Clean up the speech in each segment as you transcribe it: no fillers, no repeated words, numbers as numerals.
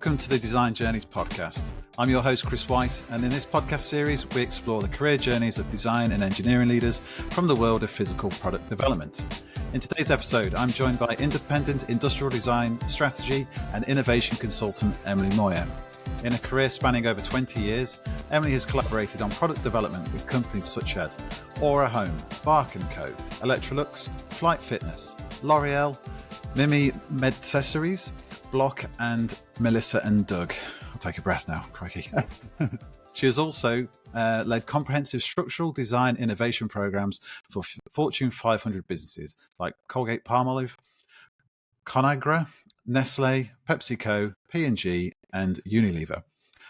Welcome to the Design Journeys podcast. I'm your host, Chris Whyte, and in this podcast series, we explore the career journeys of design and engineering leaders from the world of physical product development. In today's episode, I'm joined by independent industrial design, strategy, and innovation consultant Emily Moyer. In a career spanning over 20 years, Emily has collaborated on product development with companies such as Aura Home, Bark & Co, Electrolux, Flight Fitness, L'Oreal, Mimi Medcessories, Block, and Melissa & Doug. I'll take a breath now, crikey. She has also led comprehensive structural design innovation programs for Fortune 500 businesses like Colgate-Palmolive, Conagra, Nestle, PepsiCo, P&G, and Unilever.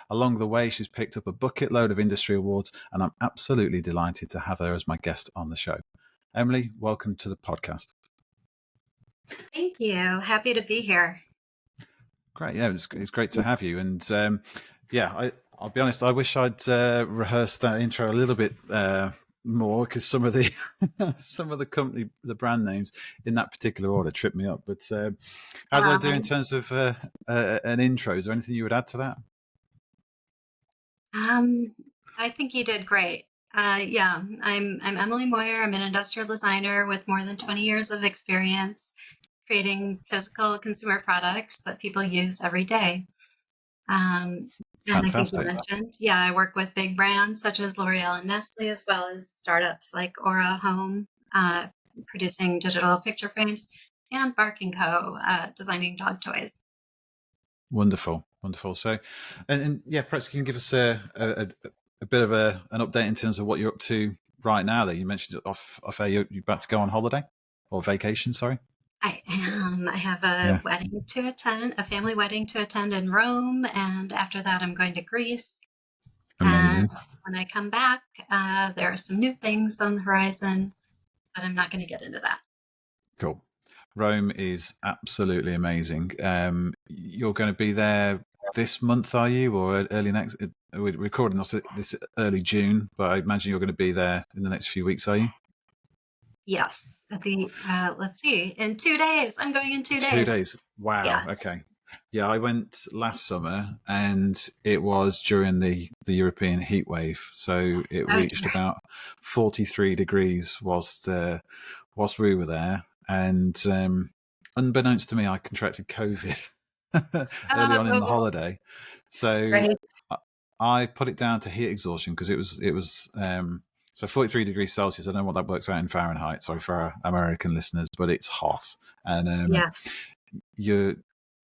Along the way, she's picked up a bucket load of industry awards, and I'm absolutely delighted to have her as my guest on the show. Emily, welcome to the podcast. Thank you. Happy to be here. Great. Yeah, it's great to have you. And I'll be honest, I wish I'd rehearsed that intro a little bit more, because some of the company, the brand names in that particular order tripped me up. But how did I do in terms of an intro? Is there anything you would add to that? I think you did great. I'm Emily Moyer. I'm an industrial designer with more than 20 years of experience creating physical consumer products that people use every day. And Fantastic. I think you mentioned, I work with big brands such as L'Oreal and Nestle, as well as startups like Aura Home, producing digital picture frames, and Bark & Co, designing dog toys. Wonderful. So, perhaps you can give us a bit of an update in terms of what you're up to right now. That you mentioned off air, you're about to go on holiday or vacation. Sorry. I am. I have a wedding to attend, a family wedding to attend in Rome, and after that, I'm going to Greece. Amazing. And when I come back, there are some new things on the horizon, but I'm not going to get into that. Cool. Rome is absolutely amazing. You're going to be there this month, are you, or early next? We're recording this early June, but I imagine you're going to be there in the next few weeks, are you? Yes. Let's see. In 2 days. I'm going in 2 days. 2 days. Wow. Yeah. Okay. Yeah, I went last summer, and it was during the European heat wave, so it reached about 43 degrees whilst we were there, and unbeknownst to me, I contracted COVID early on in the holiday. So I put it down to heat exhaustion, because it was so 43 degrees Celsius. I don't know what that works out in Fahrenheit. Sorry for our American listeners, but it's hot. And yes,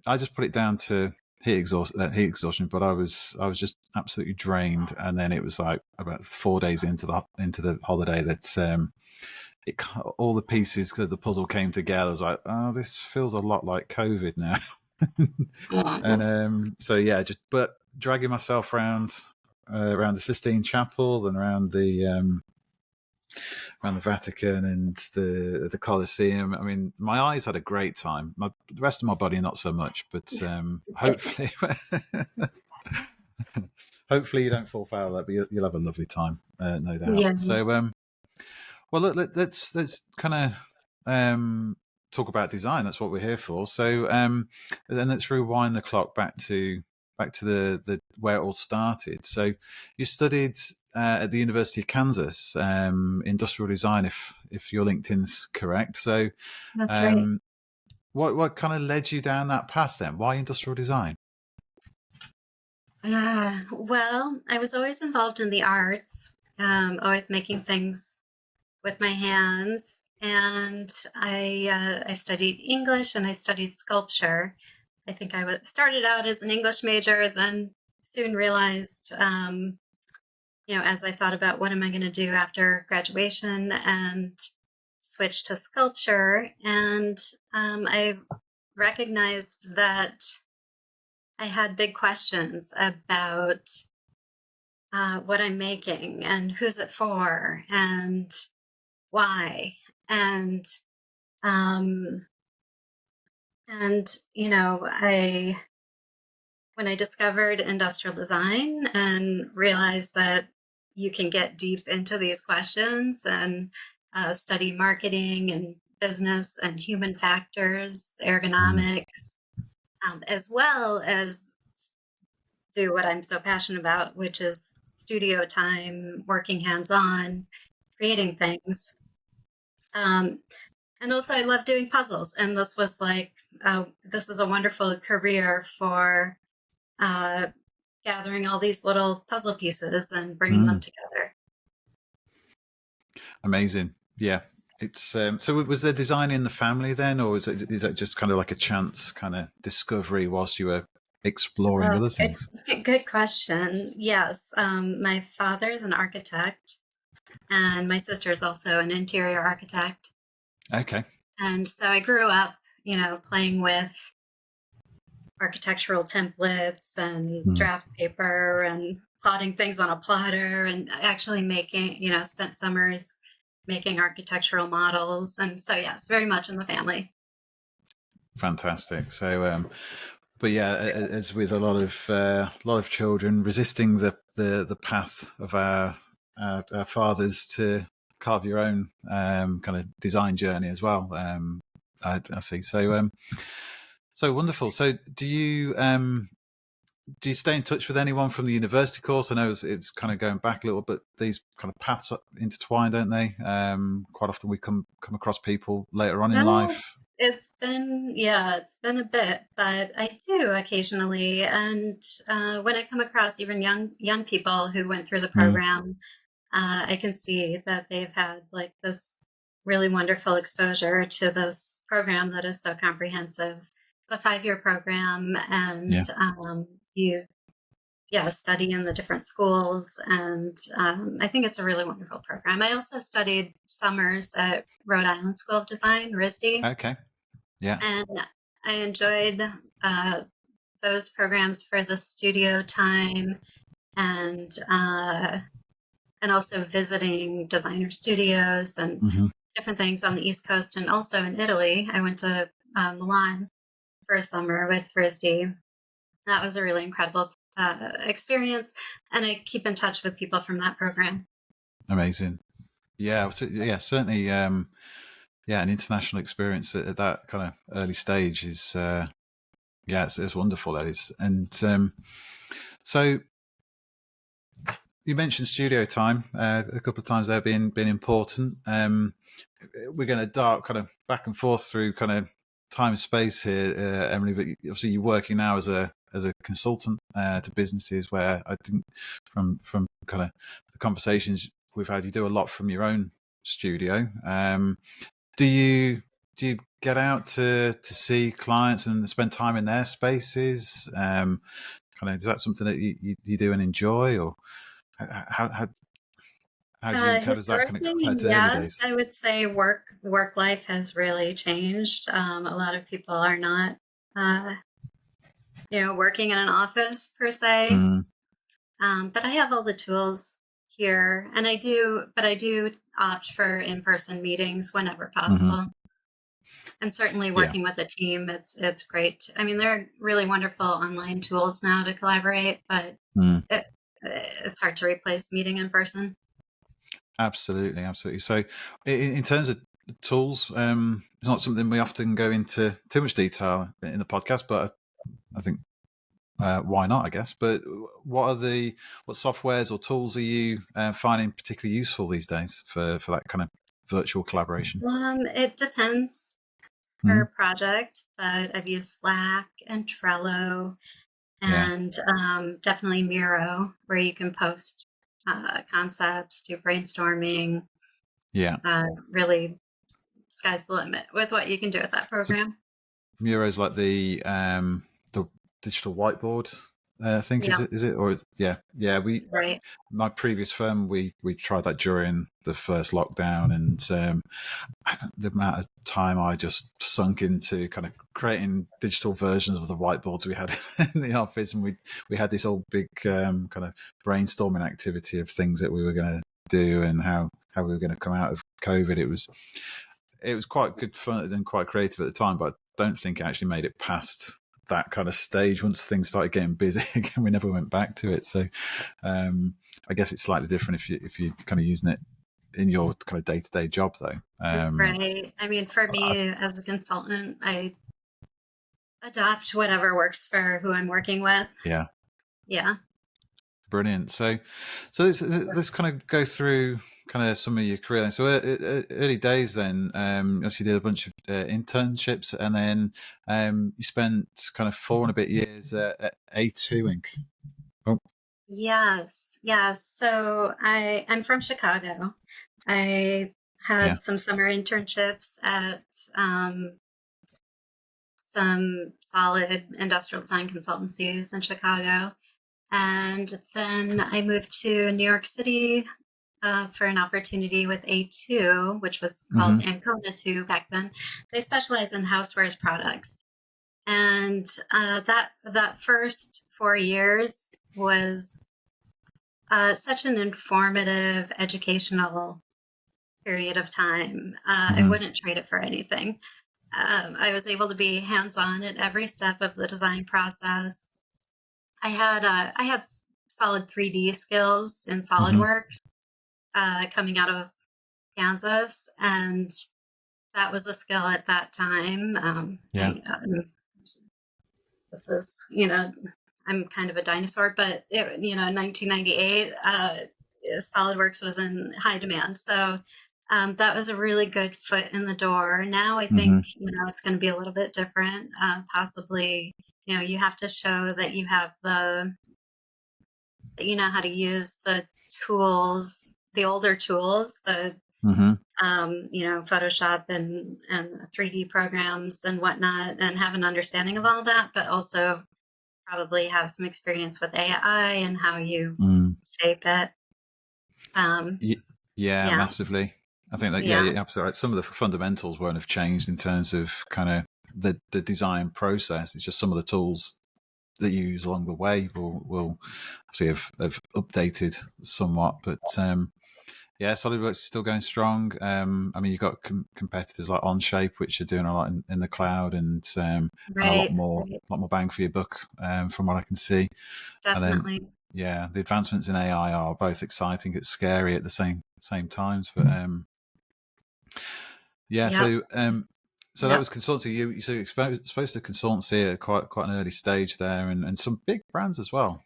I just put it down to heat exhaustion. But I was just absolutely drained. And then it was like about 4 days into the holiday that all the pieces of the puzzle came together. I was like, oh, this feels a lot like COVID now. And but dragging myself around the Sistine Chapel and around the Vatican and the Colosseum. I mean, my eyes had a great time. The rest of my body, not so much. But hopefully, hopefully you don't fall foul of that. But you'll have a lovely time, no doubt. Yeah. So, well, let's kind of talk about design. That's what we're here for. So, then let's rewind the clock back to the where it all started. So you studied at the University of Kansas, industrial design, if your LinkedIn's correct. So that's right. What kind of led you down that path then? Why industrial design? Well, I was always involved in the arts, always making things with my hands. And I studied English and I studied sculpture. I think I started out as an English major, then soon realized, as I thought about what am I going to do after graduation, and switched to sculpture. And I recognized that I had big questions about what I'm making and who's it for and why. And when I discovered industrial design and realized that you can get deep into these questions and study marketing and business and human factors, ergonomics, as well as do what I'm so passionate about, which is studio time, working hands-on, creating things. And also I love doing puzzles. And this was like, this was a wonderful career for gathering all these little puzzle pieces and bringing them together. Amazing. Yeah. It's so was there design in the family then, or is that just kind of like a chance kind of discovery whilst you were exploring other things? Good question. Yes. My father is an architect, and my sister is also an interior architect. Okay. And so I grew up, playing with architectural templates and draft paper and plotting things on a plotter, and actually making, spent summers making architectural models. And so, yes, very much in the family. Fantastic. So, but yeah, as with a lot of children, resisting the path of our fathers to carve your own kind of design journey as well. I see. So, so wonderful. So, do you stay in touch with anyone from the university course? I know it's kind of going back a little, but these kind of paths intertwine, don't they? Quite often we come across people later on in No, life. it's been a bit, but I do occasionally. And when I come across even young people who went through the program, I can see that they've had like this really wonderful exposure to this program that is so comprehensive. It's a 5-year program, and Yeah. you study in the different schools, and I think it's a really wonderful program. I also studied summers at Rhode Island School of Design, RISD, Okay. Yeah. and I enjoyed those programs for the studio time, and also visiting designer studios and different things on the East Coast, and also in Italy. I went to Milan for a summer with RISD. That was a really incredible experience, and I keep in touch with people from that program. Amazing. Yeah. Yeah. Certainly. Yeah, an international experience at that kind of early stage is it's wonderful. That is, and so you mentioned studio time a couple of times there being important. We're going to dart kind of back and forth through kind of time and space here, Emily. But obviously, you're working now as a consultant to businesses. Where I think from kind of the conversations we've had, you do a lot from your own studio. Do you get out to see clients and spend time in their spaces? Kind of, is that something that you do and enjoy, or how does that kind of compare Historically, to early yes, days? I would say work life has really changed. A lot of people are not, working in an office per se. But I have all the tools here, and I do opt for in-person meetings whenever possible. And certainly Yeah. working with a team, it's great. I mean, there are really wonderful online tools now to collaborate, but it's hard to replace meeting in person. Absolutely. So, in terms of tools, it's not something we often go into too much detail in the podcast, but I think why not? I guess. But what softwares or tools are you finding particularly useful these days for that kind of virtual collaboration? It depends per project, but I've used Slack and Trello, Yeah. and definitely Miro, where you can post concepts, do brainstorming. Yeah. Really, sky's the limit with what you can do with that So program. Miro's like the digital whiteboard thing, Yeah, is it? Or we right. my previous firm we tried that during the first lockdown, and I think the amount of time I just sunk into kind of creating digital versions of the whiteboards we had in the office, and we had this whole big kind of brainstorming activity of things that we were going to do and how we were going to come out of COVID. It was quite good fun and quite creative at the time, but I don't think it actually made it past that kind of stage. Once things started getting busy again, we never went back to it. So I guess it's slightly different if you're kind of using it in your kind of day-to-day job, though. Right. I mean, for me as a consultant, I adopt whatever works for who I'm working with. Yeah. Yeah. Brilliant. So let's kind of go through kind of some of your career. So early days, then, obviously you did a bunch of internships, and then you spent kind of 4 and a bit years at A2 Inc. Oh, Yes. Yes. So I'm from Chicago. I yeah. had some summer internships at some solid industrial design consultancies in Chicago. And then I moved to New York City for an opportunity with A2, which was called Mm-hmm. Ancona 2 back then. They specialize in housewares products. And that first 4 years was such an informative, educational period of time. I Mm-hmm. wouldn't trade it for anything. I was able to be hands-on at every step of the design process. I had solid 3D skills in Mm-hmm. SolidWorks coming out of Kansas, and that was a skill at that time. Yeah. This is, I'm kind of a dinosaur, but 1998, SolidWorks was in high demand, so that was a really good foot in the door. Now I Mm-hmm. think it's going to be a little bit different. Possibly, you have to show that you know how to use the tools, the older tools, the Mm-hmm. Photoshop and 3D programs and whatnot, and have an understanding of all that, but also probably have some experience with AI and how you Mm. shape it. Um, Yeah, yeah, massively. I think that, yeah, yeah, you're absolutely right. Some of the fundamentals won't have changed in terms of kind of the design process. It's just some of the tools that you use along the way will obviously have updated somewhat. But yeah, SolidWorks is still going strong. I mean, you've got competitors like Onshape, which are doing a lot in the cloud, and a right, right, lot more bang for your buck, from what I can see. And then, definitely. yeah, the advancements in AI are both exciting. It's scary at the same times. But yeah, Yep, so that yep, was consultancy. You exposed to consultancy at quite an early stage there, and some big brands as well.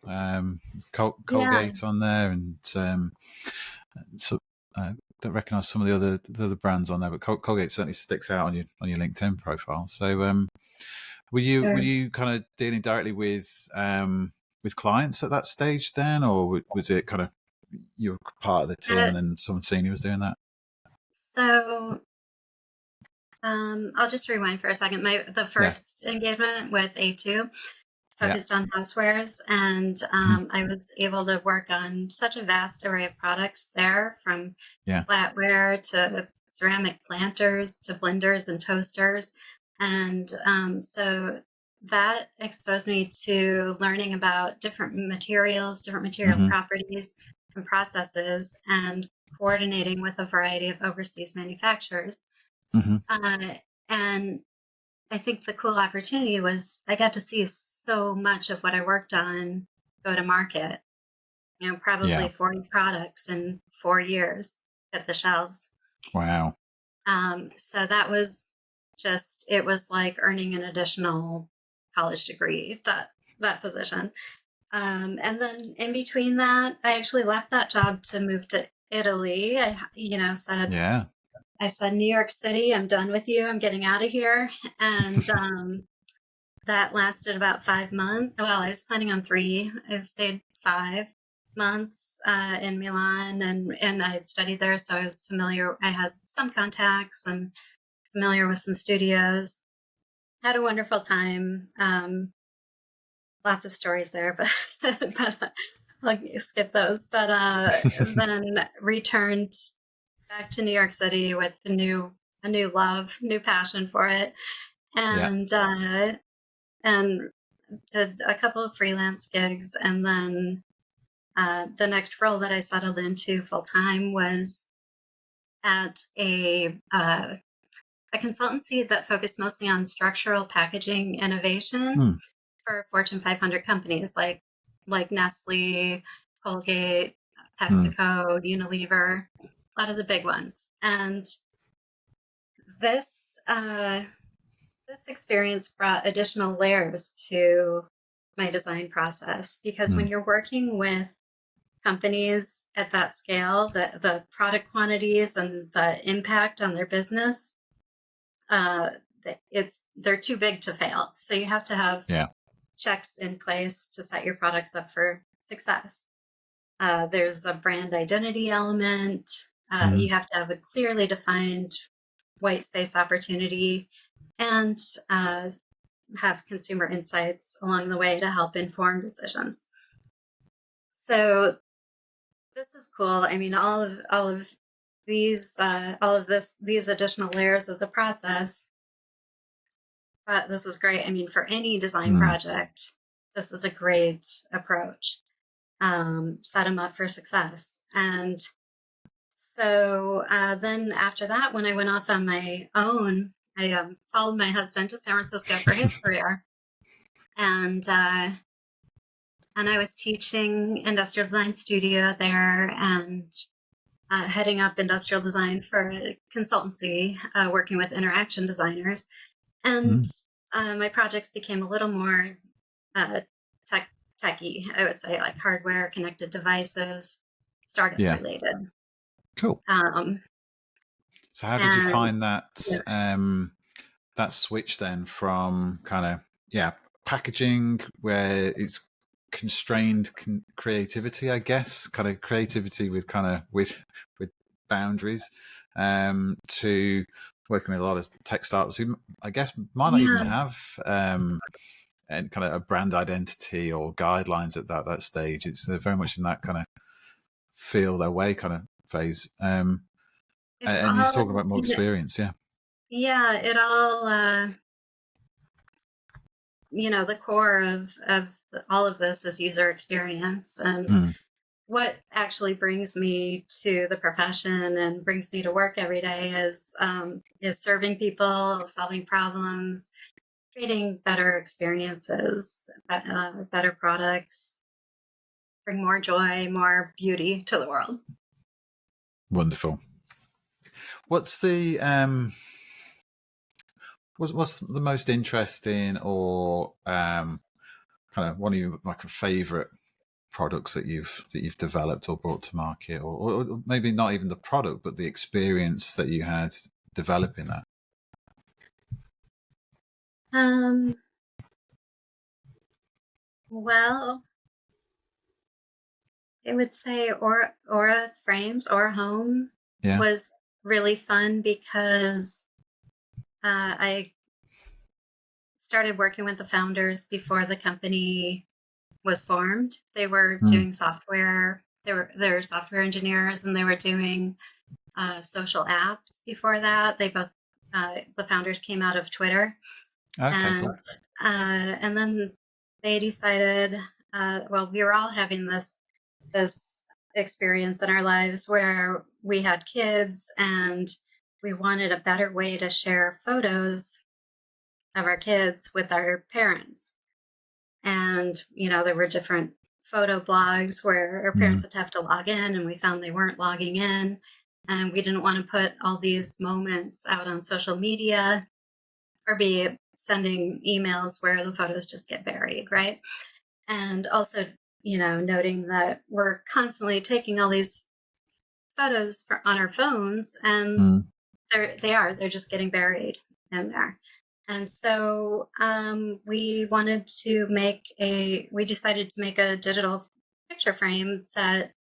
yeah. Colgate on there, and so don't recognise some of the other brands on there, but Colgate certainly sticks out on your LinkedIn profile. So were Sure. you kind of dealing directly with clients at that stage then, or was it kind of you were part of the team Uh, and then someone senior was doing that? so I'll just rewind for a second. The Yeah, first engagement with A2 yeah, focused on housewares, and mhm, I was able to work on such a vast array of products there, from yeah, flatware to ceramic planters to blenders and toasters. And so that exposed me to learning about different materials, different material hmm, properties and processes, and coordinating with a variety of overseas manufacturers. hmm, Uh, and I think the cool opportunity was I got to see so much of what I worked on go to market, yeah, probably 40 products in 4 years at the shelves. wow, So that was it was like earning an additional college degree, that position. And then in between that, I actually left that job to move to Italy. yeah, I said, New York City, I'm done with you. I'm getting out of here. And that lasted about 5 months. Well, I was planning on three. I stayed 5 months in Milan, and I had studied there, so I was familiar. I had some contacts and familiar with some studios. Had a wonderful time. Lots of stories there, but like skip those. But then returned back to New York City with a new love, new passion for it, yeah, and did a couple of freelance gigs, and then the next role that I settled into full time was at a consultancy that focused mostly on structural packaging innovation hmm, for Fortune 500 companies like Nestle, Colgate, hmm, PepsiCo, Unilever, a lot of the big ones. And this this experience brought additional layers to my design process, because when Mm. you're working with companies at that scale, the product quantities and the impact on their business, uh, they're too big to fail. So you have to have Yeah. checks in place to set your products up for success. There's a brand identity element. Mm. You have to have a clearly defined white space opportunity, and have consumer insights along the way to help inform decisions. So this is cool. I mean, all of these additional layers of the process. This is great. I mean, for any design Mm. project, this is a great approach. Set them up for success. And so then after that, when I went off on my own, I followed my husband to San Francisco for his career, and I was teaching industrial design studio there, and heading up industrial design for a consultancy, working with interaction designers. And Mm. my projects became a little more uh, techy, I would say, like hardware, connected devices, startup Yeah. related. Cool. Um, So how did you and find that yeah, that switch then from kind of packaging where it's constrained creativity, I guess, kind of creativity with with boundaries, to working with a lot of tech startups who I guess might not even yeah, have and kind of a brand identity or guidelines at that stage. They're very much in that kind of feel their way kind of phase. it's And you're all, talking about more experience, yeah. yeah, it all, the core of all of this is user experience. And Mm. what actually brings me to the profession and brings me to work every day is serving people, solving problems, creating better experiences, better products, bring more joy, more beauty to the world. Wonderful. What's the what's the most interesting or kind of one of your like favorite products that you've developed or brought to market, or maybe not even the product, but the experience that you had developing that? Um, well, I would say Aura Frames, Aura Home Yeah. was really fun because I started working with the founders before the company was formed. They were Mm. doing software. They were software engineers, and they were doing social apps before that. They both the founders came out of Twitter, Okay. Cool. and and then they decided. Well, we were all having this experience in our lives where we had kids, and we wanted a better way to share photos of our kids with our parents. And, there were different photo blogs where our Mm. parents would have to log in, and we found they weren't logging in. And we didn't want to put all these moments out on social media or be sending emails where the photos just get buried, right? And also, noting that we're constantly taking all these photos on our phones, and Mm. they're just getting buried in there. And so we decided to make a digital picture frame that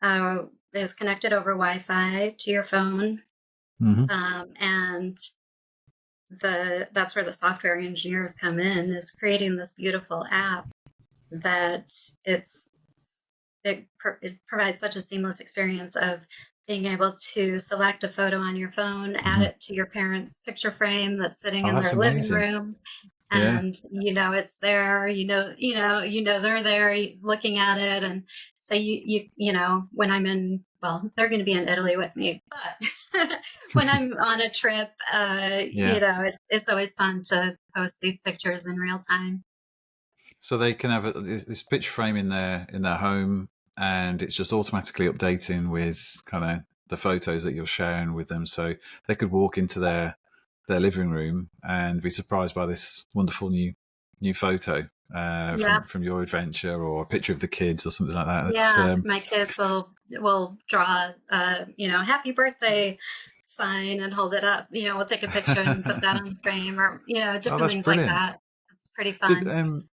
uh, is connected over Wi-Fi to your phone. Mm-hmm. And that's where the software engineers come in, is creating this beautiful app that it provides such a seamless experience of being able to select a photo on your phone, add Mm-hmm. it to your parents' picture frame that's sitting Oh, in that's their living amazing. room, Yeah. and it's there. They're there looking at it, and so when I'm in, well, they're going to be in Italy with me, but when I'm on a trip, Yeah. it's always fun to post these pictures in real time. So they can have this picture frame in their home, and it's just automatically updating with kind of the photos that you're sharing with them. So they could walk into their living room and be surprised by this wonderful new new photo Yeah. from your adventure, or a picture of the kids or something like that. That's Yeah. My kids will draw, happy birthday sign and hold it up. We'll take a picture and put that on the frame, or, oh, different that's things like brilliant. that. It's pretty Did fun.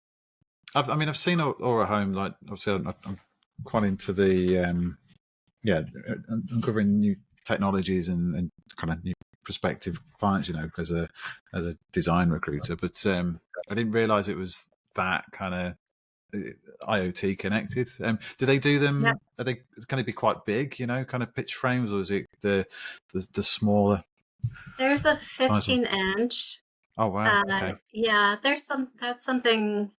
I've seen Aura Home. Like, obviously, I'm quite into the uncovering new technologies and kind of new prospective clients, as a design recruiter. But I didn't realize it was that kind of IoT connected. Do they do Yep. them? Can they be quite big? Kind of pitch frames, or is it the smaller There's a size of? 15-inch. Oh wow, okay, Yeah, that's something.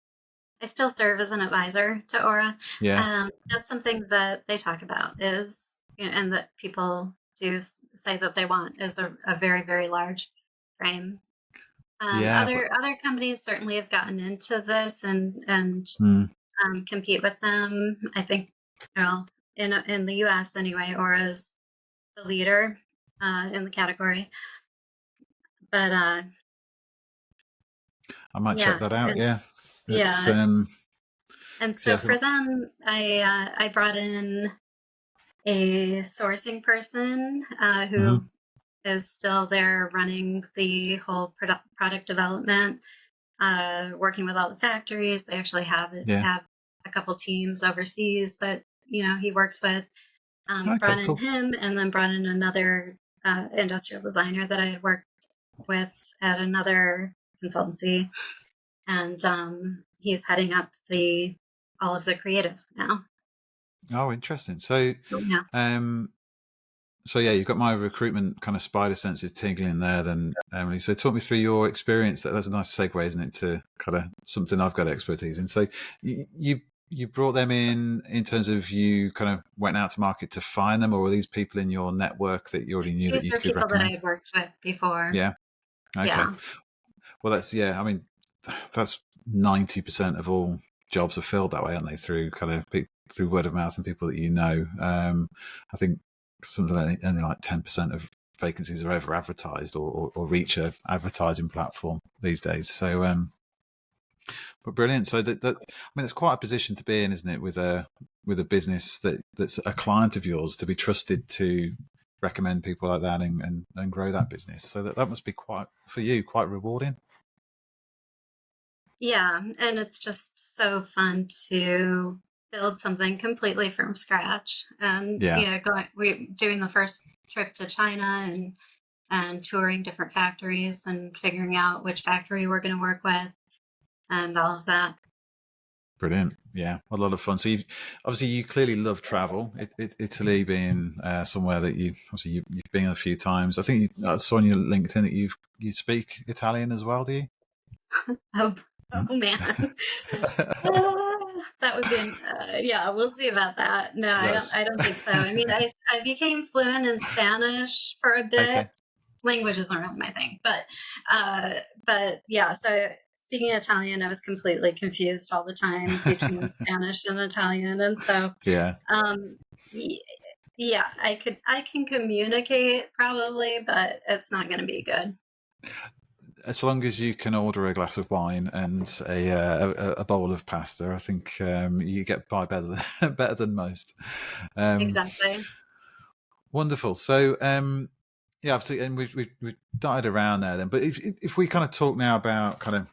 I still serve as an advisor to Aura. yeah, That's something that they talk about is, and that people do say that they want, is a very, very large frame. yeah. Other companies certainly have gotten into this and Mm, compete with them. I think, well, in the U.S. anyway, Aura is the leader in the category. But I might check yeah, that out. and Yeah, it's yeah, and 'cause, so yeah. for them, I brought in a sourcing person who Mhm, is still there running the whole product development, working with all the factories. They actually yeah. have a couple teams overseas that he works with. Okay, Brought in cool. him, and then brought in another industrial designer that I had worked with at another consultancy, and he's heading up the all of the creative now. Oh, interesting. So, Yeah. um, so yeah, you've got my recruitment kind of spider senses tingling there, then, Emily. So, talk me through your experience. That's a nice segue, isn't it, to kind of something I've got expertise in. So, you brought them in terms of, you kind of went out to market to find them, or were these people in your network that you already knew that These you are could people that I recommend? had worked with before. Yeah. Okay. Yeah. Well, that's, yeah. I mean, that's 90% of all jobs are filled that way, aren't they? Through kind of through word of mouth and people that you know. I think something like only like 10% of vacancies are ever advertised or reach a advertising platform these days. So, but brilliant. So I mean, it's quite a position to be in, isn't it? With a business that's a client of yours, to be trusted to recommend people like that and grow that business. So that must be quite, for you, quite rewarding. Yeah. And it's just so fun to build something completely from scratch. And, Yeah, we doing the first trip to China and touring different factories and figuring out which factory we're going to work with and all of that. brilliant. Yeah, a lot of fun. So obviously you clearly love travel. Italy being somewhere that you've been a few times. I think I saw on your LinkedIn that you speak Italian as well. Do you? Oh, oh man. That would be yeah, we'll see about that. No, That's I don't think so. I mean, I became fluent in Spanish for a bit. okay. Language isn't really my thing, but yeah, so speaking Italian, I was completely confused all the time between Spanish and Italian. And so Yeah. um y- yeah, I can communicate probably, but it's not going to be good. As long as you can order a glass of wine and a bowl of pasta, I think you get by better better than most. Um, Exactly. Wonderful. So, yeah, absolutely. And we've died around there then. But if we kind of talk now about kind of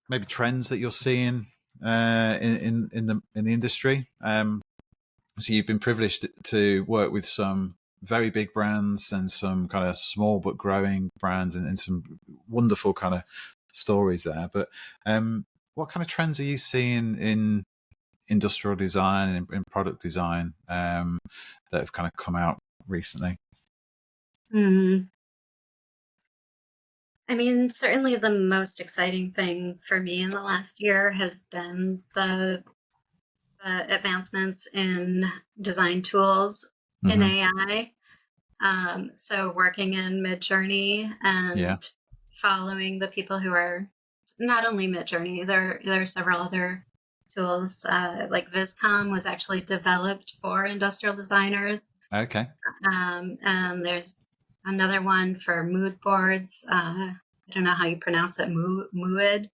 maybe trends that you're seeing in the industry. So you've been privileged to work with some very big brands and some kind of small but growing brands, and some wonderful kind of stories there. But what kind of trends are you seeing in industrial design and in product design that have kind of come out recently? Mhm. I mean, certainly the most exciting thing for me in the last year has been the advancements in design tools in Hmm. AI. So working in Mid-Journey Yeah. and following the people who are not only Mid-Journey, there are several other tools, like Viscom was actually developed for industrial designers. Okay. And there's another one for mood boards. don't know how you pronounce it, Mood, Okay. Mood.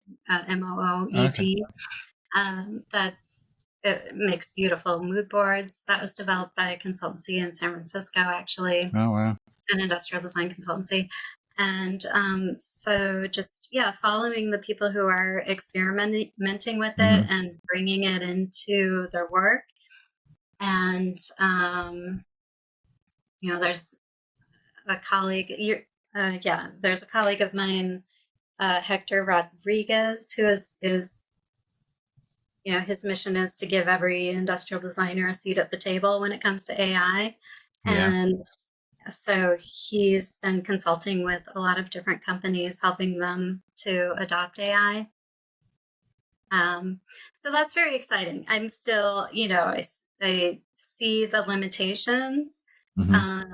It makes beautiful mood boards. That was developed by a consultancy in San Francisco, actually, Oh wow. an industrial design consultancy. And so just, yeah, following the people who are experimenting with it Hmm. and bringing it into their work. And, there's a colleague, there's a colleague of mine, Hector Rodriguez, who is his mission is to give every industrial designer a seat at the table when it comes to AI. Yeah. And so he's been consulting with a lot of different companies, helping them to adopt AI. So that's very exciting. I'm still, I see the limitations, Hmm.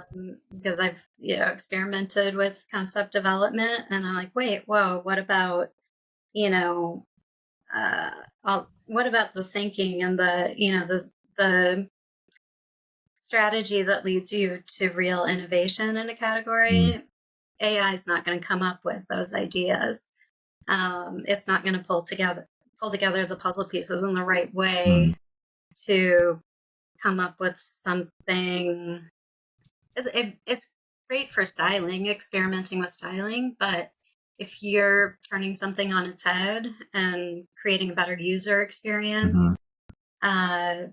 because I've, experimented with concept development, and I'm like, wait, whoa, what about, you know, uh, what about the thinking and the strategy that leads you to real innovation in a category? AI is not going to come up with those ideas. It's not going to pull together the puzzle pieces in the right Mm. way to come up with something. It's great for styling, experimenting with styling, but if you're turning something on its head and creating a better user Hmm. experience, uh,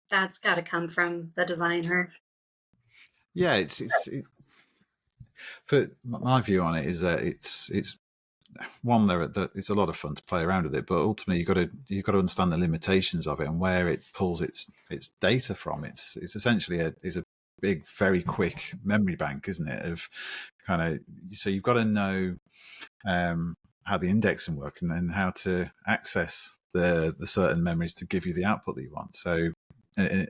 that's got to come from the designer. Yeah, for my view on it is that it's one it's a lot of fun to play around with it, but ultimately you've got to understand the limitations of it and where it pulls its data from. It's essentially a big, very quick memory bank, isn't it? Of kind of, so you've got to know how the indexing work and how to access the certain memories to give you the output that you want. So uh,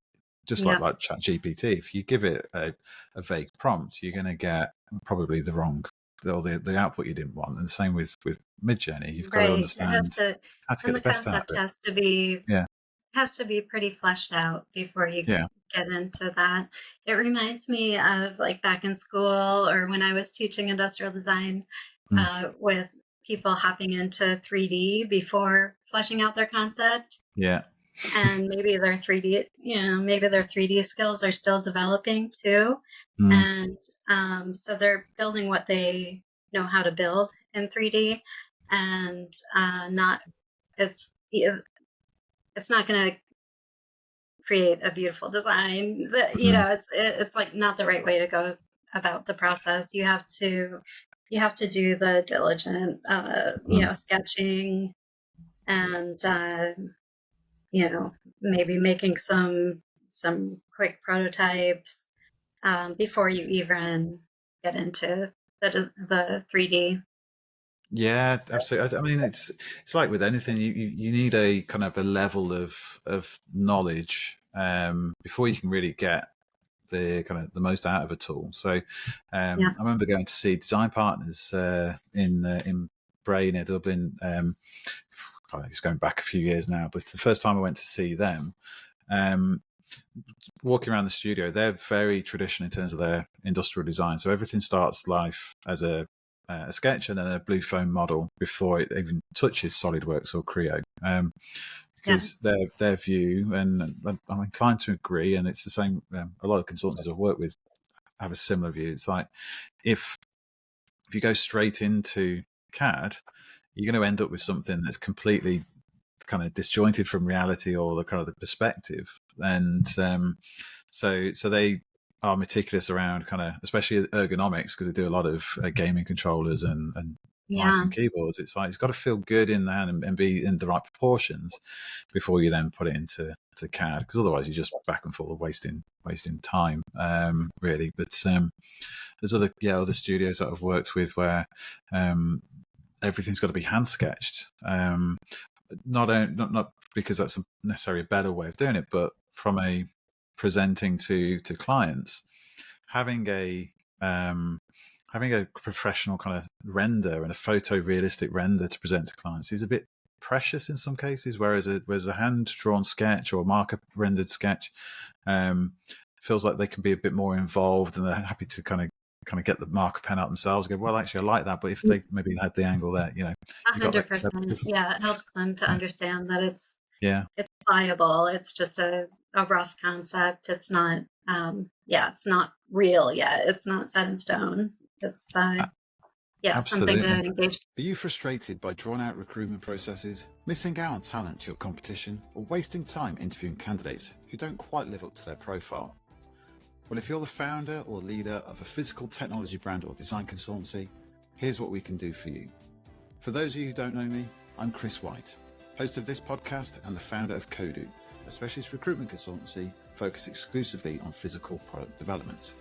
just Yeah, like Chat GPT, if you give it a vague prompt, you're going to get probably the wrong or the output you didn't want. And the same with Mid-Journey, you've got to right. It has understand to, how to get and the the best out concept of it. has to be Yeah, pretty fleshed out before you yeah. get into that. It reminds me of like back in school or when I was teaching industrial design, Mm. with people hopping into 3D before fleshing out their concept. Yeah. And maybe their 3D skills are still developing too. Mm. And so they're building what they know how to build in 3D, and not it's it's not going to create a beautiful design. Mm. It's like not the right way to go about the process. You have to do the diligent, Mm. sketching and maybe making some quick prototypes before you even get into the 3D. Yeah, absolutely. I mean, it's like with anything, you need a kind of a level of knowledge before you can really get the kind of the most out of a tool. So Yeah, I remember going to see Design Partners in Bray near Dublin. God, it's going back a few years now, but the first time I went to see them, um, walking around the studio, they're very traditional in terms of their industrial design. So everything starts life as a sketch and then a blue foam model before it even touches SolidWorks or Creo. yeah, Because their view, and I'm inclined to agree, and it's the same. A lot of consultants I've worked with have a similar view. It's like if you go straight into CAD, you're going to end up with something that's completely kind of disjointed from reality or the kind of the perspective. And so they are meticulous around kind of, especially ergonomics, because they do a lot of gaming controllers and mice yeah, and keyboards. It's like it's got to feel good in the hand and be in the right proportions before you then put it into CAD, because otherwise you're just back and forth wasting time, really. But there's other studios that I've worked with where everything's got to be hand sketched. Not because that's necessarily a better way of doing it, but from a presenting to clients, having a um, having a professional kind of render and a photorealistic render to present to clients is a bit precious in some cases, whereas a hand drawn sketch or marker rendered sketch feels like they can be a bit more involved and they're happy to kind of kind of get the marker pen out themselves and go, well, actually, I like that, but if they maybe had the angle there, you got that 100%. Yeah, it helps them to yeah, understand that yeah, it's pliable. It's just a rough concept. It's not it's not real yet. It's not set in stone. It's something to absolutely. engage. Are you frustrated by drawn-out recruitment processes, missing out on talent to your competition, or wasting time interviewing candidates who don't quite live up to their profile? Well, if you're the founder or leader of a physical technology brand or design consultancy, here's what we can do for you. For those of you who don't know me, I'm Chris Whyte, host of this podcast and the founder of Kodu, a specialist recruitment consultancy focused exclusively on physical product development.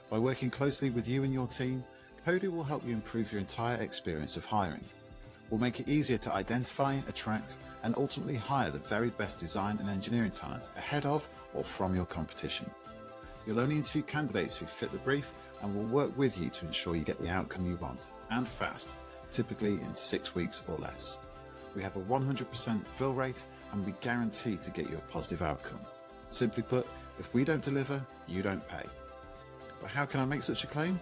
By working closely with you and your team, Kodu will help you improve your entire experience of hiring. We'll make it easier to identify, attract, and ultimately hire the very best design and engineering talent ahead of or from your competition. You'll only interview candidates who fit the brief, and we'll work with you to ensure you get the outcome you want, and fast, typically in 6 weeks or less. We have a 100% fill rate, and we guarantee to get you a positive outcome. Simply put, if we don't deliver, you don't pay. But how can I make such a claim?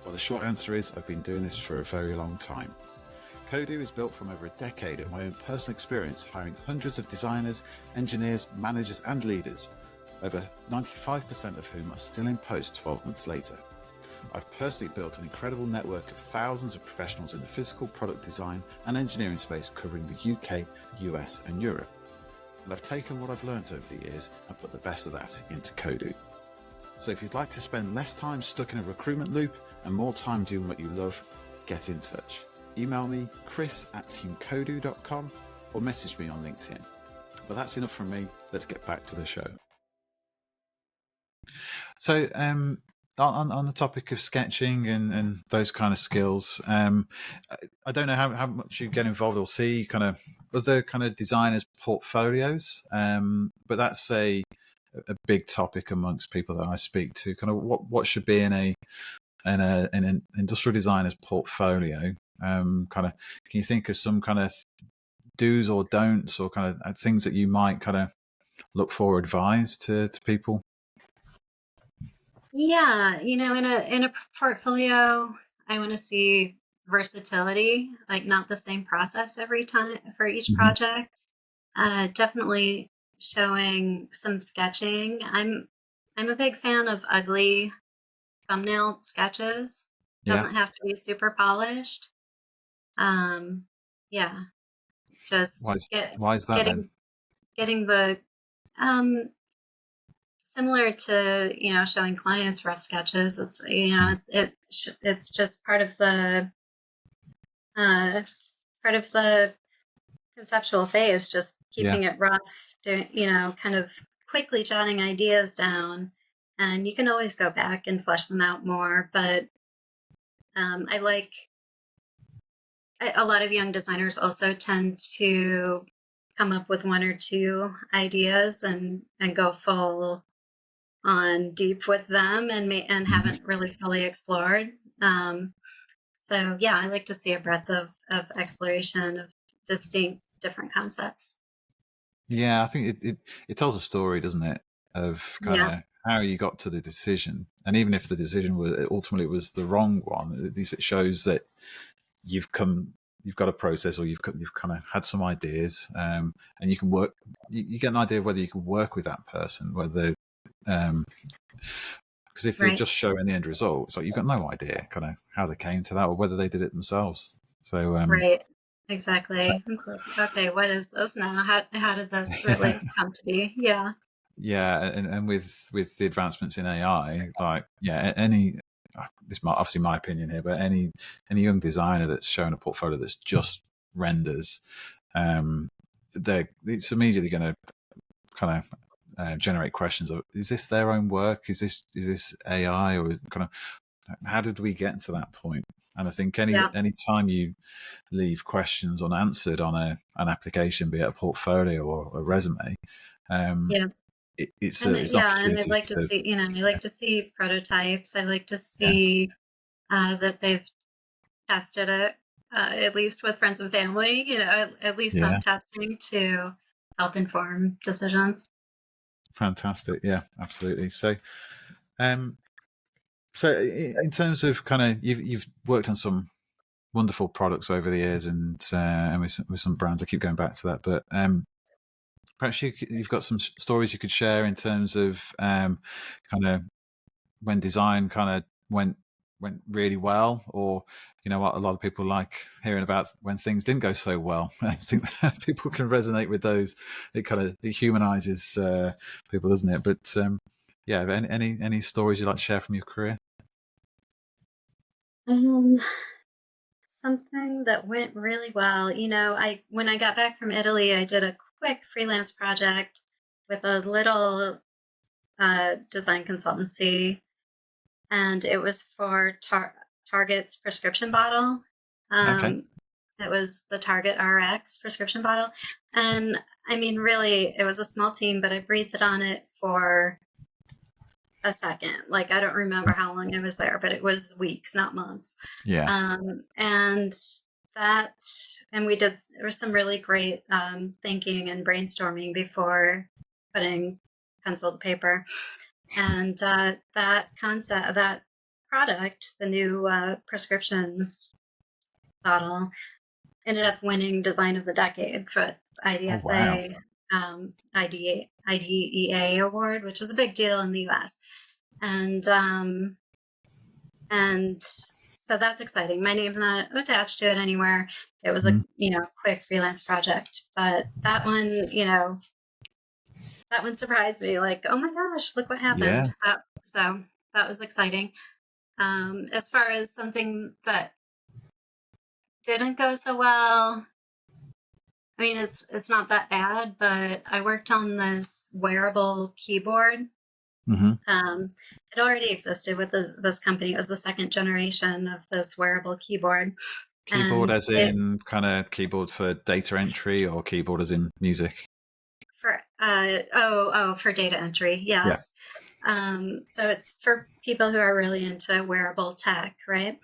Well, the short answer is I've been doing this for a very long time. Kodu is built from over a decade of my own personal experience hiring hundreds of designers, engineers, managers and leaders, over 95% of whom are still in post 12 months later. I've personally built an incredible network of thousands of professionals in the physical product design and engineering space covering the UK, US and Europe. And I've taken what I've learned over the years and put the best of that into Kodu. So if you'd like to spend less time stuck in a recruitment loop and more time doing what you love, get in touch. Email me, chris@teamkodu.com, or message me on LinkedIn. But that's enough from me. Let's get back to the show. So on the topic of sketching and those kind of skills, I don't know how much you get involved or see kind of other kind of designers' portfolios, but that's a big topic amongst people that I speak to. Kind of what should be in an industrial designer's portfolio. Kind of, can you think of some kind of do's or don'ts, or kind of things that you might kind of look for or advise to people? Yeah, in a portfolio, I want to see versatility, like not the same process every time for each Mm-hmm. project. Definitely showing some sketching. I'm a big fan of ugly thumbnail sketches. Yeah. Doesn't have to be super polished. Um, yeah, Why just is why is that then? getting the um similar to showing clients rough sketches. It's it's just uh part of the conceptual phase, just Yeah. keeping it rough, doing kind of quickly jotting ideas down, and you can always go back and flesh them out more. But I like a lot of young designers also tend to come up with one or two ideas and go full on deep with them, and Mhm. haven't really fully explored. So yeah, I like to see a breadth of exploration of distinct different concepts. Yeah, I think it tells a story, doesn't it, of kind Yeah, of how you got to the decision, and even if the decision was ultimately was the wrong one, at least it shows that you've got a process, or you've kind of had some ideas, and you can work. You get an idea of whether you can work with that person, whether because if you're right, just showing the end result, it's like you've got no idea kind of how they came to that, or whether they did it themselves. So right, exactly. It's like, okay, what is this now? How did this really come to be? Yeah, yeah, and with the advancements in AI, like any this might obviously my opinion here, but any young designer that's shown a portfolio that's just renders, it's immediately going to kind of generate questions of, is this their own work? Is this AI, or kind of how did we get to that point? And I think yeah, any time you leave questions unanswered on an application, be it a portfolio or a resume, um, yeah. it's And an yeah, and I'd opportunity like to to see, I like to see prototypes. I like to see that they've tested it, at least with friends and family, at least some yeah. testing to help inform decisions. Fantastic. Yeah, absolutely. So, um, So in terms of kind of, you've worked on some wonderful products over the years, and with some brands. I keep going back to that, but perhaps you've got some stories you could share in terms of kind of when design kind of went really well, or what a lot of people like hearing about when things didn't go so well. I think that people can resonate with those. It humanizes people, doesn't it? But yeah, any stories you'd like to share from your career? Something that went really well. When I got back from Italy, I did a quick freelance project with a little design consultancy, and it was for Target's prescription bottle. Okay. It was the Target RX prescription bottle. And I mean, really, it was a small team, but I breathed on it for a second. Like, I don't remember how long I was there, but it was weeks, not months. Yeah. And there was some really great thinking and brainstorming before putting pencil to paper. And that product, the new prescription bottle, ended up winning Design of the Decade for Oh wow. IDSA, IDEA award, which is a big deal in the US. And so that's exciting. My name's not attached to it anywhere. It was a quick freelance project, but that one surprised me. Like, oh my gosh, look what happened. Yeah. So that was exciting. As far as something that didn't go so well, I mean, it's not that bad, but I worked on this wearable keyboard. It already existed with this company. It was the second generation of this wearable keyboard. Keyboard And as in kind of keyboard for data entry, or keyboard as in music? For data entry, yes. So it's for people who are really into wearable tech, right?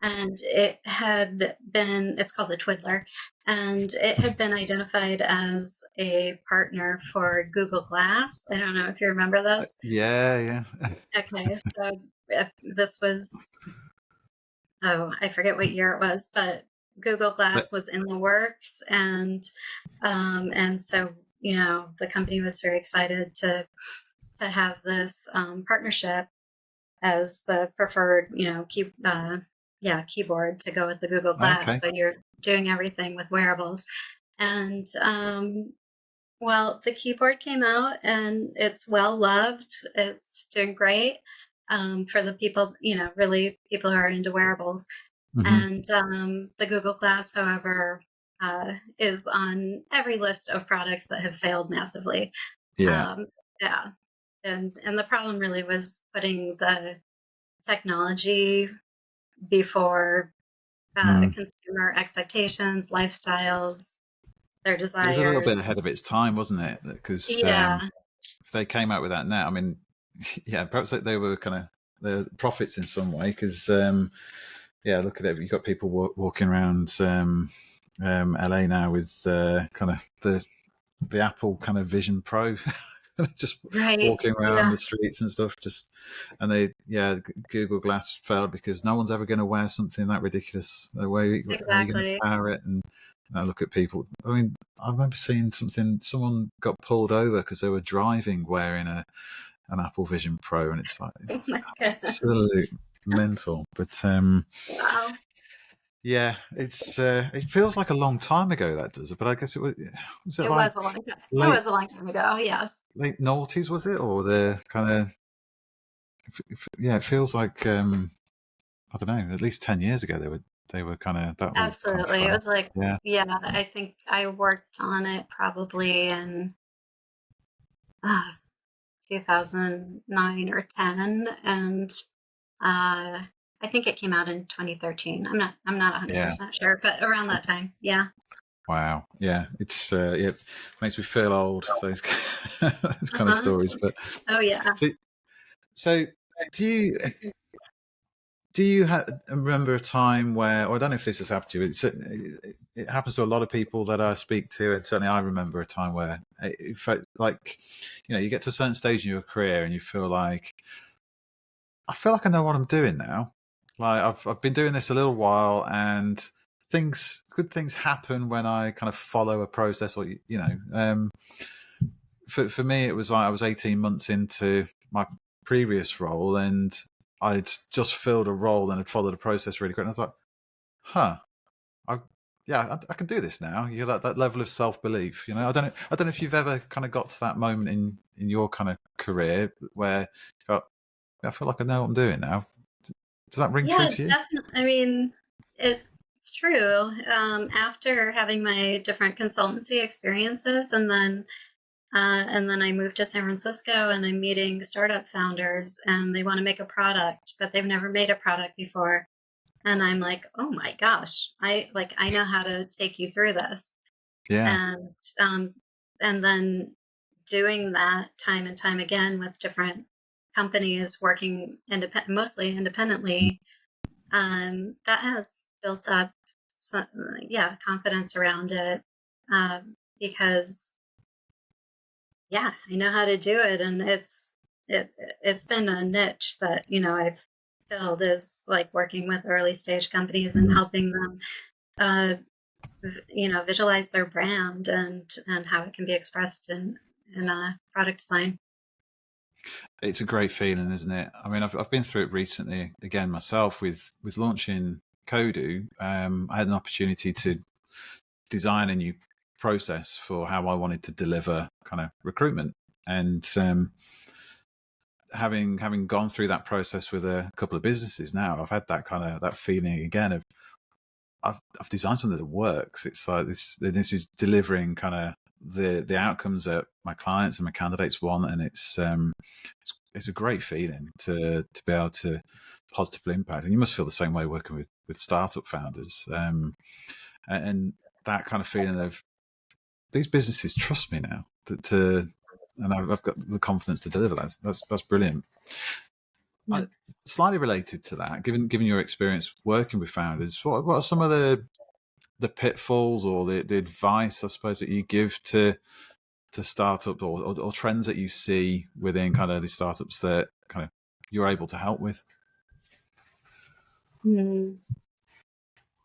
And it's called the Twiddler, and it had been identified as a partner for Google Glass. I don't know if you remember those. Yeah. Okay, so this was, I forget what year it was, but Google Glass was in the works, and so the company was very excited to have this partnership as the preferred keyboard to go with the Google Glass. Okay. So you're doing everything with wearables, and well, the keyboard came out and it's well loved. It's doing great for the people, really people who are into wearables. And the Google Glass, however, is on every list of products that have failed massively. Yeah. Yeah. And the problem really was putting the technology before consumer expectations, lifestyles, their It was a little desires. bit ahead of its time, wasn't it? Because Yeah, if they came out with that now, I mean, yeah, perhaps they were kind of the profits in some way. Because yeah, look at it. You've got people walking around LA now with kind of the Apple kind of Vision Pro, just right. walking around Yeah, the streets and stuff. Google Glass failed because no one's ever going to wear something that ridiculous. How are you going to exactly. power it? And I look at people. I mean, I remember seeing something. Someone got pulled over because they were driving wearing an Apple Vision Pro, and it's like, Oh it's my goodness. absolute mental. But Wow. yeah, it feels like a long time ago, that does it. But I guess was it It like was a long time. It late was a long time ago. Yes. late noughties, was it, or the kind of yeah? It feels like I don't know. At least 10 years ago, they were kind of that all kind of Absolutely. It fell. was like, Yeah. yeah, I think I worked on it probably in uh, 2009 or 10, and I think it came out in 2013. I'm not Yeah. 100% sure, but around that time. Yeah. Wow. Yeah. It makes me feel old. Those those kind of Uh-huh. stories. But Oh yeah. so, so do you remember a time where, or I don't know if this has happened to you, it happens to a lot of people that I speak to, and certainly I remember a time where it felt like, you get to a certain stage in your career and you feel like I feel like I know what I'm doing now. Like I've been doing this a little while, and good things happen when I kind of follow a process, or for me, it was like I was 18 months into my previous role, and I'd just filled a role and had followed a process really quick. And I was like, huh, I, yeah, I can do this now. You know, that level of self-belief, I don't know if you've ever kind of got to that moment in your kind of career where you go, I feel like I know what I'm doing now. Does that ring true Yeah, to you? definitely. I mean, it's true. After having my different consultancy experiences, and then I moved to San Francisco, and I'm meeting startup founders, and they want to make a product, but they've never made a product before. And I'm like, oh my gosh, I know how to take you through this. Yeah. And um, and then doing that time and time again with different companies working mostly independently, that has built up some, yeah, confidence around it, because yeah, I know how to do it, and it's been a niche that I've filled, is like working with early stage companies and Mhm. helping them, uh, visualize their brand and how it can be expressed in product design. It's a great feeling, isn't it? I mean, I've been through it recently again myself with launching Kodu. I had an opportunity to design a new process for how I wanted to deliver kind of recruitment, and having gone through that process with a couple of businesses now, I've had that kind of that feeling again of I've designed something that works. It's like this is delivering kind of the outcomes that my clients and my candidates want, and it's a great feeling to be able to positively impact. And you must feel the same way working with startup founders, and that kind of feeling of these businesses trust me now and I've got the confidence to deliver. That's brilliant. Yeah. Slightly related to that, given your experience working with founders, what are some of the pitfalls or the advice, I suppose, that you give to startups, or trends that you see within kind of the startups that kind of you're able to help with? Hmm.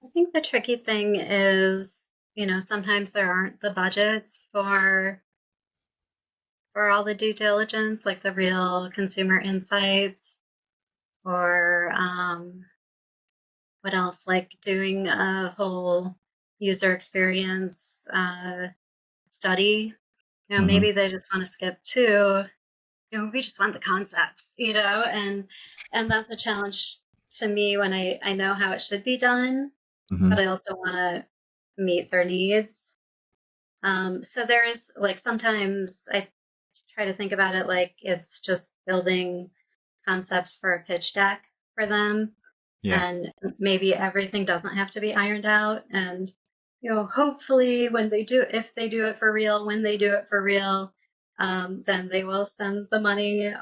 I think the tricky thing is, sometimes there aren't the budgets for all the due diligence, like the real consumer insights, or what else, like doing a whole user experience study. Hmm. Maybe they just want to skip to, we just want the concepts, and that's a challenge to me when I know how it should be done, Hmm. but I also want to meet their needs. So there is, like, sometimes I try to think about it like it's just building concepts for a pitch deck for them, Yeah. and maybe everything doesn't have to be ironed out. And hopefully, if they do it for real, when they do it for real, then they will spend the money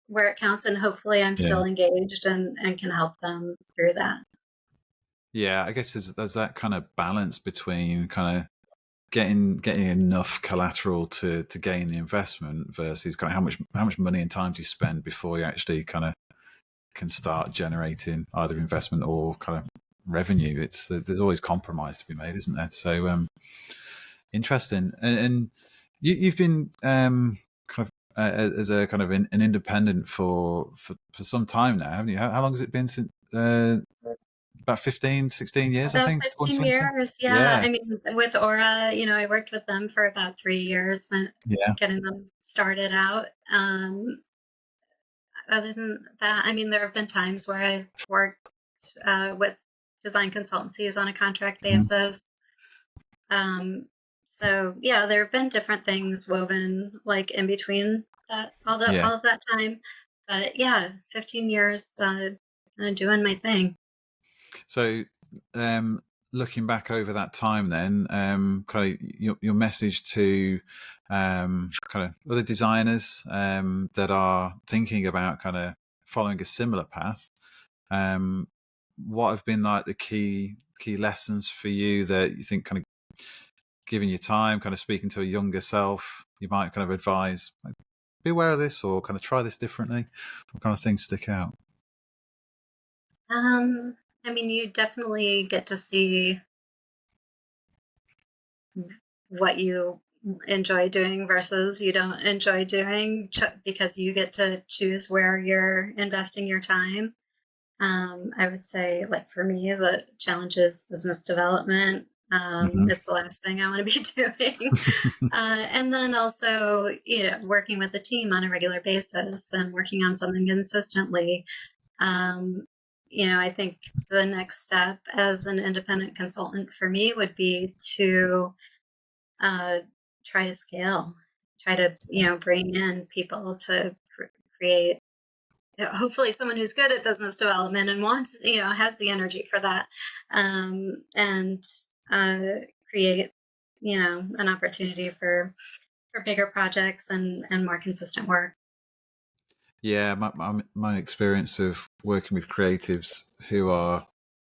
where it counts, and hopefully I'm Yeah. still engaged and can help them through that. Yeah, I guess there's that kind of balance between kind of getting enough collateral to gain the investment versus kind of how much money and time do you spend before you actually kind of can start generating either investment or kind of revenue. There's always compromise to be made, isn't there? So interesting. And you've been kind of as a kind of an independent for some time now, haven't you? How long has it been since? About 15, 16 years, I About think. 15 2020. years, yeah. Yeah. I mean, with Aura, I worked with them for about 3 years when Yeah. getting them started out. Other than that, I mean, there have been times where I've worked with design consultancies on a contract Mhm. basis. Um, so yeah, there have been different things woven like in between that, Yeah. all of that time. But yeah, 15 years, doing my thing. So, looking back over that time, then, kind of your message to kind of other designers that are thinking about kind of following a similar path. Um, what have been like the key lessons for you that you think kind of giving your time, kind of speaking to a younger self, you might kind of advise, like, be aware of this or kind of try this differently? What kind of things stick out? I mean, you definitely get to see what you enjoy doing versus you don't enjoy doing because you get to choose where you're investing your time. I would say, like for me, the challenge is business development. Hmm. It's the last thing I want to be doing. And then also, working with the team on a regular basis and working on something consistently. Um, I think the next step as an independent consultant for me would be to uh, try to scale, try to, bring in people to create, hopefully someone who's good at business development and wants, has the energy for that, and create, an opportunity for bigger projects and more consistent work. Yeah, my experience of working with creatives who are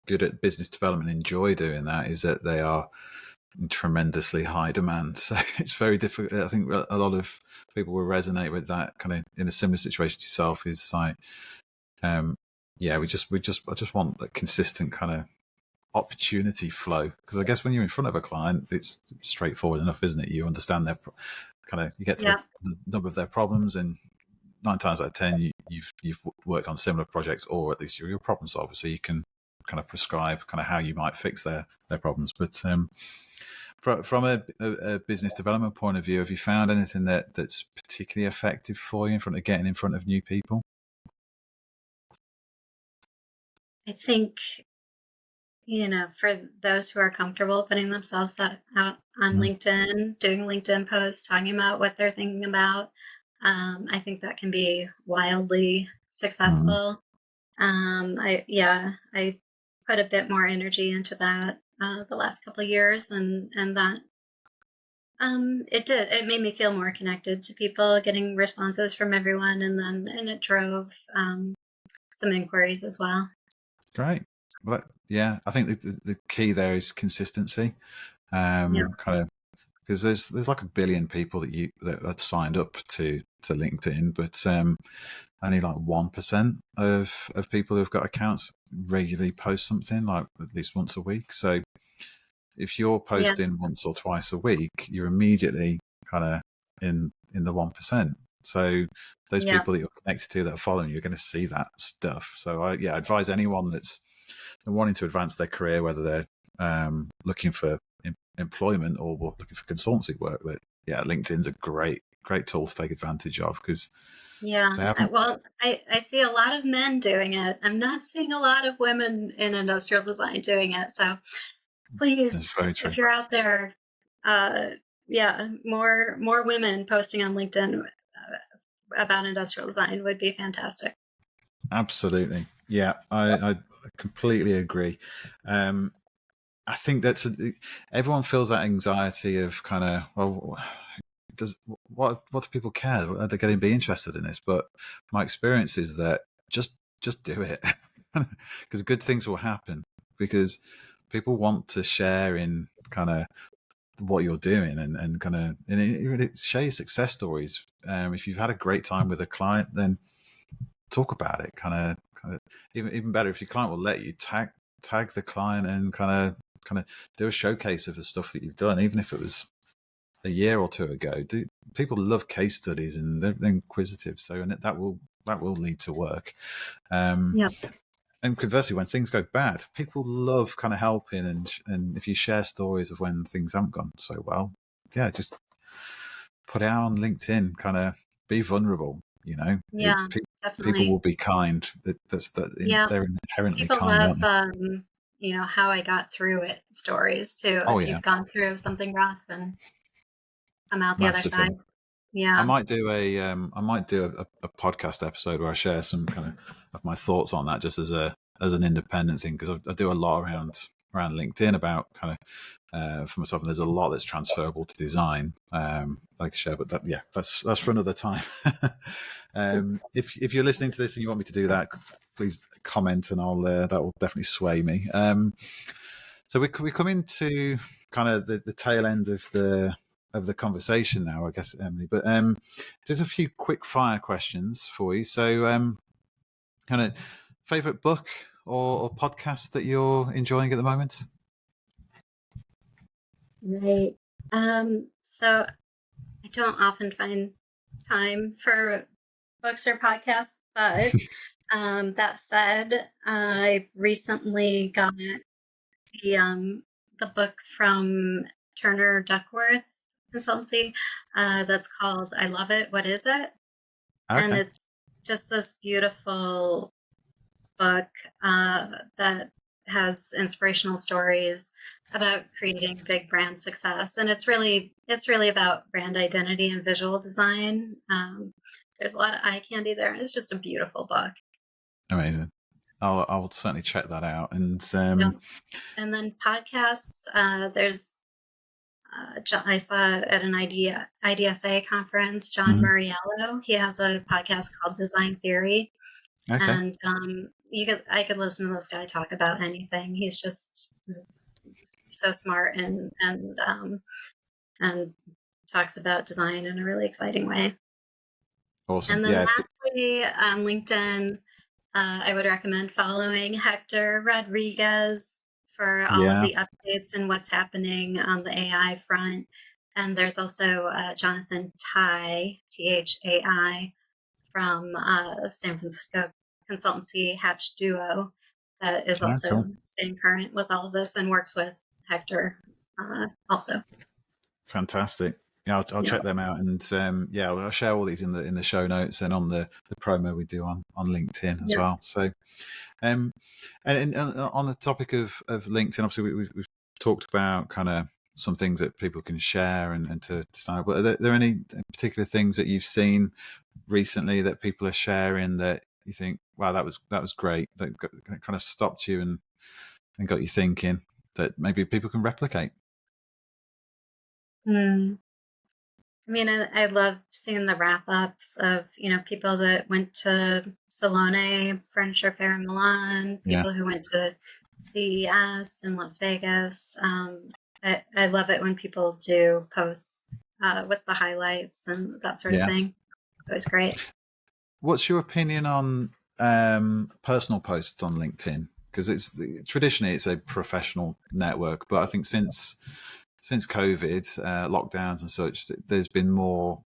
good at business development, enjoy doing that, is that they are in tremendously high demand. So it's very difficult. I think a lot of people will resonate with that, kind of in a similar situation to yourself. Is like, um, yeah, I just want a consistent kind of opportunity flow, because I guess when you're in front of a client, it's straightforward enough, isn't it? You understand their kind of, you get to Yeah. the number of their problems, and 9 times out of 10, you've worked on similar projects, or at least you're a problem solver, so you can kind of prescribe kind of how you might fix their problems. But from a business development point of view, have you found anything that's particularly effective for you in front of getting in front of new people? I think, for those who are comfortable putting themselves out on Mm. LinkedIn, doing LinkedIn posts, talking about what they're thinking about, I think that can be wildly Mm. successful. I put a bit more energy into that the last couple of years, and that it made me feel more connected to people, getting responses from everyone, and it drove some inquiries as well. Great. Well, yeah, I think the key there is consistency. Yeah, Kind of, because there's like a billion people that signed up to LinkedIn, but only like 1% of people who've got accounts regularly post something, like at least once a week. So if you're yeah, posting once or twice a week, you're immediately kind of in the 1%. So those yeah, people that you're connected to that are following you are going to see that stuff. So I advise anyone that's wanting to advance their career, whether they're looking for employment or looking for consultancy work, that LinkedIn's a great tool to take advantage of, because yeah. they haven't. Well, I see a lot of men doing it. I'm not seeing a lot of women in industrial design doing it. So please, It's very true. if you're out there, uh, yeah, more women posting on LinkedIn about industrial design would be fantastic. Absolutely. Yeah, I completely agree. I think everyone feels that anxiety of kind of, well, does what do people care? Are they going to be interested in this? But my experience is that just do it, because good things will happen, because people want to share in kind of what you're doing, and kind of, and share your success stories. If you've had a great time with a client, then talk about it. Kind of even better, if your client will let you, tag the client and kind of do a showcase of the stuff that you've done, even if it was a year or two ago. People love case studies, and they're inquisitive, so, and that will lead to work. Um, Yep. and conversely, when things go bad, people love kind of helping, and if you share stories of when things haven't gone so well, yeah, just put it out on LinkedIn. Kind of be vulnerable. Yeah, People will definitely. be kind. Yeah. They're inherently People kind, aren't love, they? how I got through it stories too. Oh If yeah, you've gone through something rough and come out the other massively. side. Yeah. I might do a podcast episode where I share some kind of my thoughts on that, just as an independent thing, because I do a lot around LinkedIn about kind of for myself, and there's a lot that's transferable to design. Like I share, but that's for another time. If you're listening to this and you want me to do that, please comment, and I'll that will definitely sway me. So we come into kind of the tail end of the conversation now, I guess, Emily. But just a few quick fire questions for you. So, kind of favorite book or podcast that you're enjoying at the moment? Right. So I don't often find time for books or podcasts, but that said, I recently got the book from Turner Duckworth Consultancy that's called "I Love It. What Is It?" And Okay. it's just this beautiful book that has inspirational stories about creating big brand success, and it's really about brand identity and visual design. There's a lot of eye candy there. It's just a beautiful book. Amazing. I'll certainly check that out. And Yeah. And then podcasts. There's I saw at an IDSA conference John mhm. Murriello. He has a podcast called Design Theory, Okay. and I could listen to this guy talk about anything. He's just so smart and talks about design in a really exciting way. Awesome. And then Yeah. lastly, on LinkedIn, I would recommend following Hector Rodriguez for all of Yeah. the updates and what's happening on the AI front. And there's also Jonathan Thai, from San Francisco consultancy Hatch Duo, that is Oh, also cool. staying current with all of this and works with Hector also. Fantastic. Yeah, I'll Yeah. check them out, and yeah, I'll share all these in the show notes and on the promo we do on LinkedIn as Yeah. well. So, um, and on the topic of LinkedIn, obviously we've talked about kind of some things that people can share and to style. But are there any particular things that you've seen recently that people are sharing that you think, wow, that was great, that kind of stopped you and got you thinking that maybe people can replicate? Mm. I mean, I love seeing the wrap ups of, people that went to Salone Furniture Fair in Milan, Yeah. people who went to CES in Las Vegas. I love it when people do posts with the highlights and that sort of Yeah. thing. It was great. What's your opinion on personal posts on LinkedIn? Because traditionally it's a professional network, but I think since COVID lockdowns and such, there's been more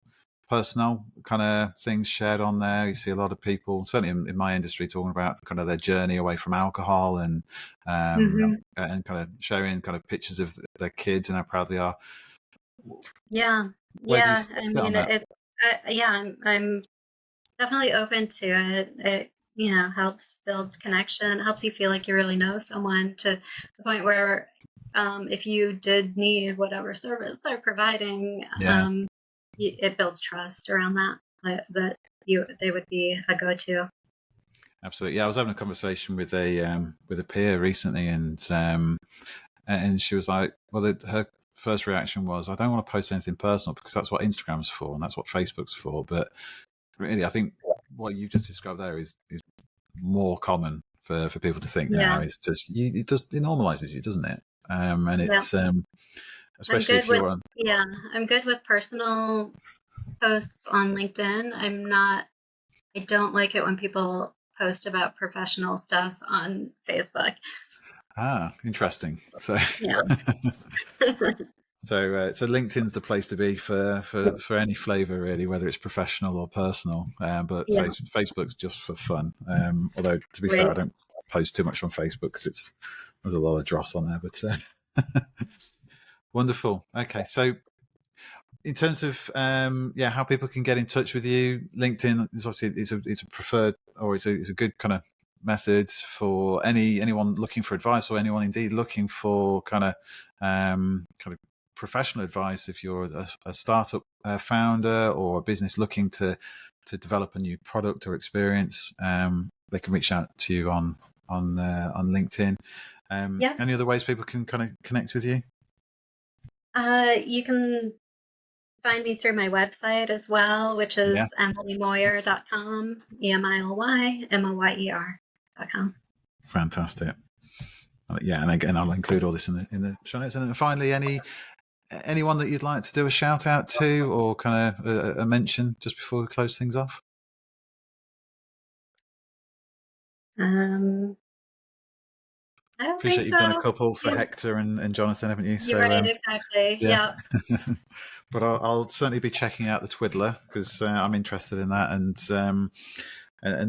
personal kind of things shared on there. You see a lot of people, certainly in my industry, talking about kind of their journey away from alcohol Hmm. and kind of sharing kind of pictures of their kids and how proud they are. Yeah. Where do you Yeah. I sit on mean, that? yeah, I'm definitely open to it. It helps build connection, helps you feel like you really know someone to the point where if you did need whatever service they're providing, Yeah. it builds trust around that they would be a go-to. Absolutely. Yeah, I was having a conversation with a peer recently, and she was like, "Well, her first reaction was, I don't want to post anything personal because that's what Instagram's for and that's what Facebook's for." But really, I think what you just described there is more common for people to think now. Yeah. It's just it normalizes you, doesn't it? And Yeah. it's I'm especially good if with you're on. yeah, I'm good with personal posts on LinkedIn. I don't like it when people post about professional stuff on Facebook. Interesting. So. Yeah. So LinkedIn's the place to be for any flavour really, whether it's professional or personal. But Yeah. Facebook's just for fun. Although to be fair, I Right. don't post too much on Facebook because there's a lot of dross on there. But wonderful. Okay, so in terms of how people can get in touch with you, LinkedIn is obviously it's a preferred, or it's a good kind of method for anyone looking for advice, or anyone indeed looking for kind of professional advice. If you're a startup founder or a business looking to develop a new product or experience, they can reach out to you on LinkedIn. Yeah. Any other ways people can kind of connect with you? You can find me through my website as well, which Yeah. is emilymoyer.com, EMILYMOYER.com. Fantastic. Yeah, and again, I'll include all this in the show notes. And then finally, anyone that you'd like to do a shout out to, or kind of a mention just before we close things off? Um, I don't think Appreciate you've done a so. couple for Yeah, Hector and Jonathan, haven't you? you're So right. Exactly. yeah, Yeah. but I'll certainly be checking out the Twiddler because I'm interested in that, and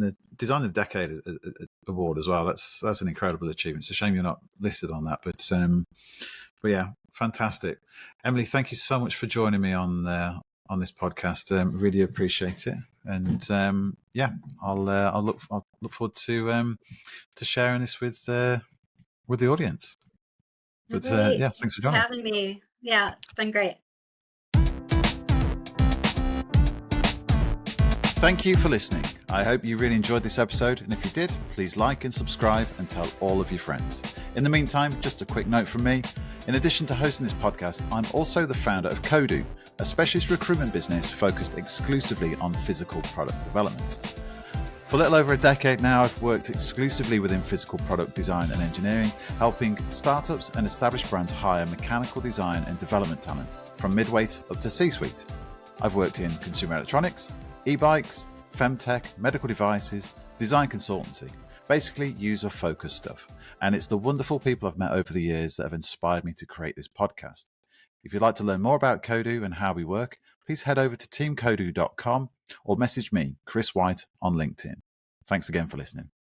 the Design of the Decade award as well. That's an incredible achievement. It's a shame you're not listed on that, but yeah, fantastic. Emily, thank you so much for joining me on this podcast. Really appreciate it, and yeah, I'll look forward to sharing this with the audience. All But right. yeah, Thanks thanks for for joining. having me. Yeah, it's been great. Thank you for listening. I hope you really enjoyed this episode, and if you did, please like and subscribe and tell all of your friends. In the meantime, just a quick note from me. In addition to hosting this podcast, I'm also the founder of Kodu, a specialist recruitment business focused exclusively on physical product development. For a little over a decade now, I've worked exclusively within physical product design and engineering, helping startups and established brands hire mechanical design and development talent from mid-weight up to C-suite. I've worked in consumer electronics, e-bikes, femtech, medical devices, design consultancy, basically user-focused stuff. And it's the wonderful people I've met over the years that have inspired me to create this podcast. If you'd like to learn more about Kodu and how we work, please head over to teamkodu.com or message me, Chris Whyte, on LinkedIn. Thanks again for listening.